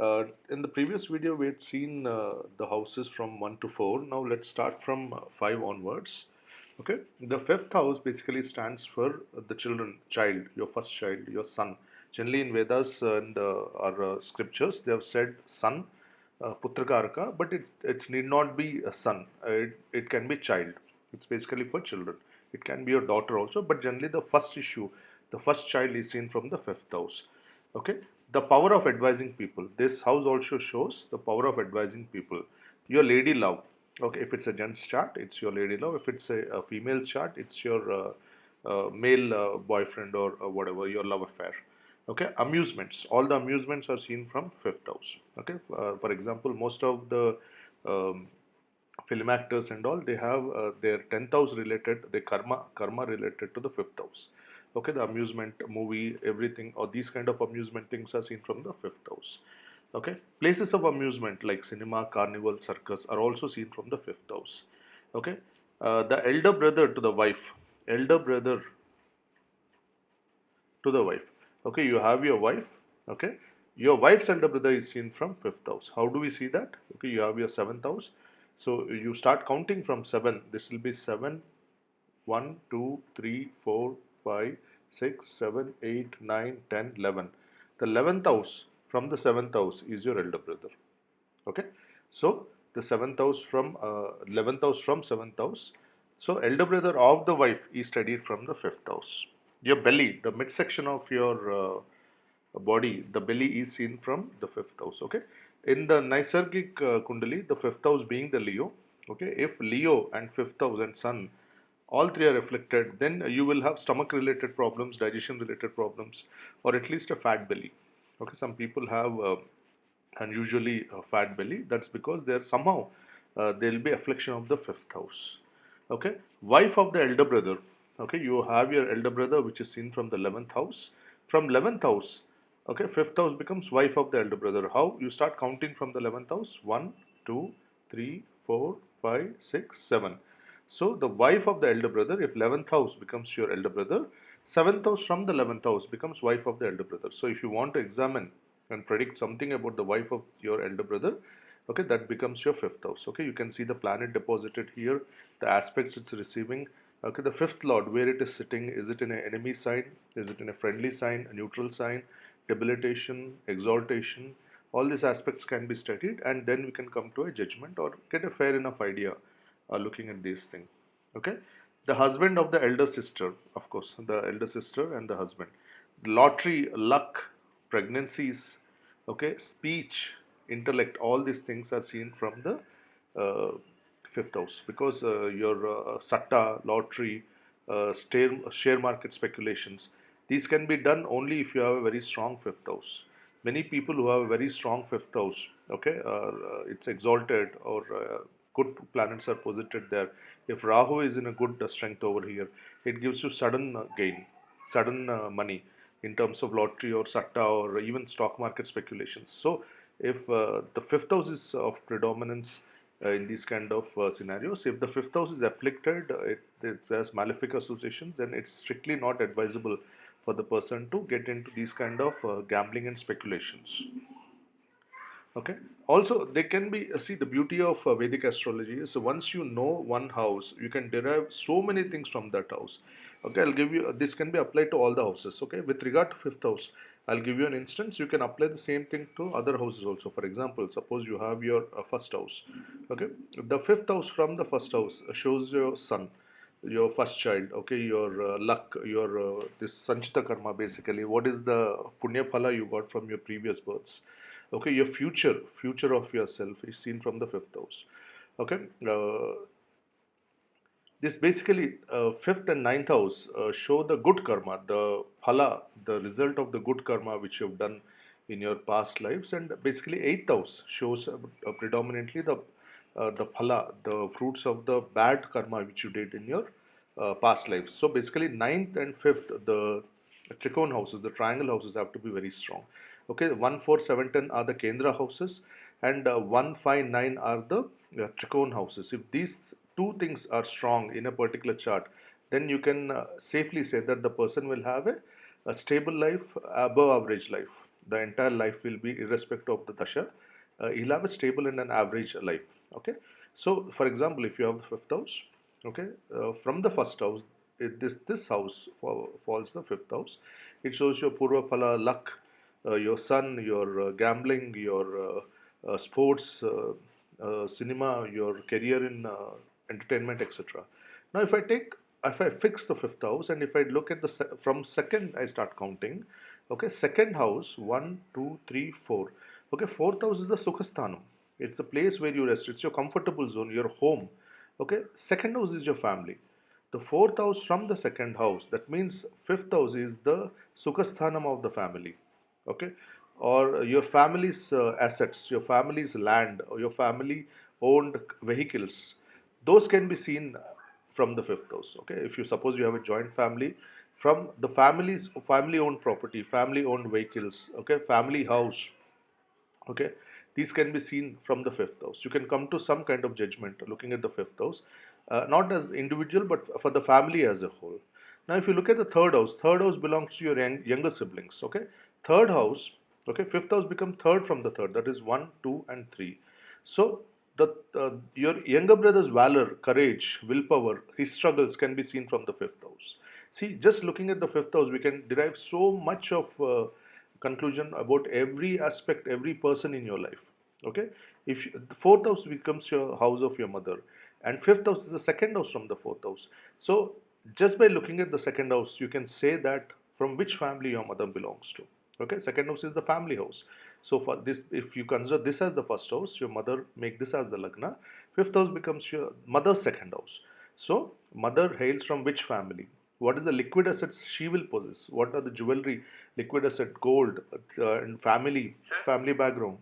In the previous video, we had seen the houses from 1 to 4. Now let's start from 5 onwards. Okay, the fifth house basically stands for the children, child, your first child, your son. Generally, in Vedas and our scriptures, they have said son, Putrakaraka, but it need not be a son. It can be child. It's basically for children. It can be your daughter also, but generally the first child is seen from the fifth house. Okay, the power of advising people. This house also shows the power of advising people. Your lady love. Okay, if it's a gents chart, it's your lady love. If it's a female chart, it's your male boyfriend or whatever, your love affair. Okay, amusements. All the amusements are seen from fifth house. Okay, for example, most of the um, film actors and all, they have their 10th house related, their karma related to the fifth house. Okay, the amusement movie, everything, or these kind of amusement things are seen from the fifth house. Okay, places of amusement like cinema, carnival, circus are also seen from the fifth house. Okay, the elder brother to the wife, elder brother to the wife. Okay, you have your wife. Okay, your wife's elder brother is seen from fifth house. How do we see that? Okay, you have your seventh house. So you start counting from seven. This will be seven, 1, 2, 3, 4, 5, 6, 7, 8, 9, 10, 11. The 11th house from the 7th house is your elder brother. Okay, so the 7th house from 11th house from 7th house. So elder brother of the wife is studied from the 5th house. Your belly, the midsection of your body, the belly is seen from the 5th house. Okay, in the Naisargic Kundali, the 5th house being the Leo. Okay, if Leo and 5th house and Sun all three are reflected, then you will have stomach related problems, digestion related problems, or at least a fat belly. Okay, some people have unusually fat belly. That's because they're somehow there will be affliction of the fifth house. Okay, wife of the elder brother. Okay, you have your elder brother which is seen from the 11th house. From 11th house, okay, fifth house becomes wife of the elder brother. How? You start counting from the 11th house. 1, 2, 3, 4, 5, 6, 7. So the wife of the elder brother, if 11th house becomes your elder brother, 7th house from the 11th house becomes wife of the elder brother. So if you want to examine and predict something about the wife of your elder brother, okay, that becomes your fifth house. Okay, you can see the planet deposited here, the aspects it's receiving. Okay, the fifth lord, where it is sitting, is it in an enemy sign, is it in a friendly sign, a neutral sign, debilitation, exaltation, all these aspects can be studied, and then we can come to a judgment or get a fair enough idea looking at these things. Okay, the husband of the elder sister, of course, the elder sister and the husband, lottery, luck, pregnancies, okay, speech, intellect, all these things are seen from the uh, fifth house, because your satta, lottery, share market speculations, these can be done only if you have a very strong fifth house. Many people who have a very strong fifth house, okay, it's exalted, or good planets are posited there. If Rahu is in a good strength over here, it gives you sudden gain, sudden money in terms of lottery or satta or even stock market speculations. So, if the fifth house is of predominance in these kind of scenarios, if the fifth house is afflicted, it has malefic associations, then it's strictly not advisable for the person to get into these kind of gambling and speculations. Okay. Also, they can be, see, the beauty of Vedic astrology is once you know one house, you can derive so many things from that house. Okay, I'll give you, this can be applied to all the houses. Okay, with regard to fifth house, I'll give you an instance. You can apply the same thing to other houses also. For example, suppose you have your first house. Okay, the fifth house from the first house shows your son, your first child. Okay, your luck, your this sanchita karma, basically. What is the punya phala you got from your previous births? Okay, your future of yourself is seen from the fifth house. Okay, this basically fifth and ninth house show the good karma, the phala, the result of the good karma which you've done in your past lives, and basically eighth house shows predominantly the phala, the fruits of the bad karma which you did in your past lives. So basically, ninth and fifth, the trichon houses, the triangle houses have to be very strong. Okay, 1, 4, 7, 10 are the Kendra houses, and 1, 5, 9 are the trichon houses. If these two things are strong in a particular chart, then you can safely say that the person will have a stable life, above average life. the entire life will be irrespective of the dasha. He'll have a stable and an average life. Okay. So, for example, if you have the fifth house, okay, from the first house, this house falls the fifth house. It shows your purva phala luck, your son, your gambling, your sports, cinema, your career in entertainment, etc. Now, if I fix the fifth house and if I look at the from second, I start counting. Okay, second house, one, two, three, four. Okay, fourth house is the Sukhasthanam. It's a place where you rest. It's your comfortable zone, your home. Okay, second house is your family. The fourth house from the second house. That means fifth house is the Sukhasthanam of the family. Okay, or your family's assets, your family's land, or your family owned vehicles. Those can be seen from the fifth house. Okay, if you suppose you have a joint family, from the family's family owned property, family owned vehicles, okay, family house, okay, these can be seen from the fifth house. You can come to some kind of judgment looking at the fifth house, not as individual but for the family as a whole. Now if you look at the third house belongs to your younger siblings. Okay, third house, okay, fifth house become third from the third, that is 1, 2 and 3. So the your younger brother's valor, courage, willpower, his struggles can be seen from the fifth house. See, just looking at the fifth house we can derive so much of conclusion about every aspect, every person in your life. Okay, if the fourth house becomes your house of your mother, and fifth house is the second house from the fourth house. So just by looking at the second house, you can say that from which family your mother belongs to. Okay, second house is the family house. So for this, if you consider this as the first house, your mother make this as the lagna. Fifth house becomes your mother's second house. So mother hails from which family? What is the liquid assets she will possess? What are the jewelry, liquid asset, gold, and family background?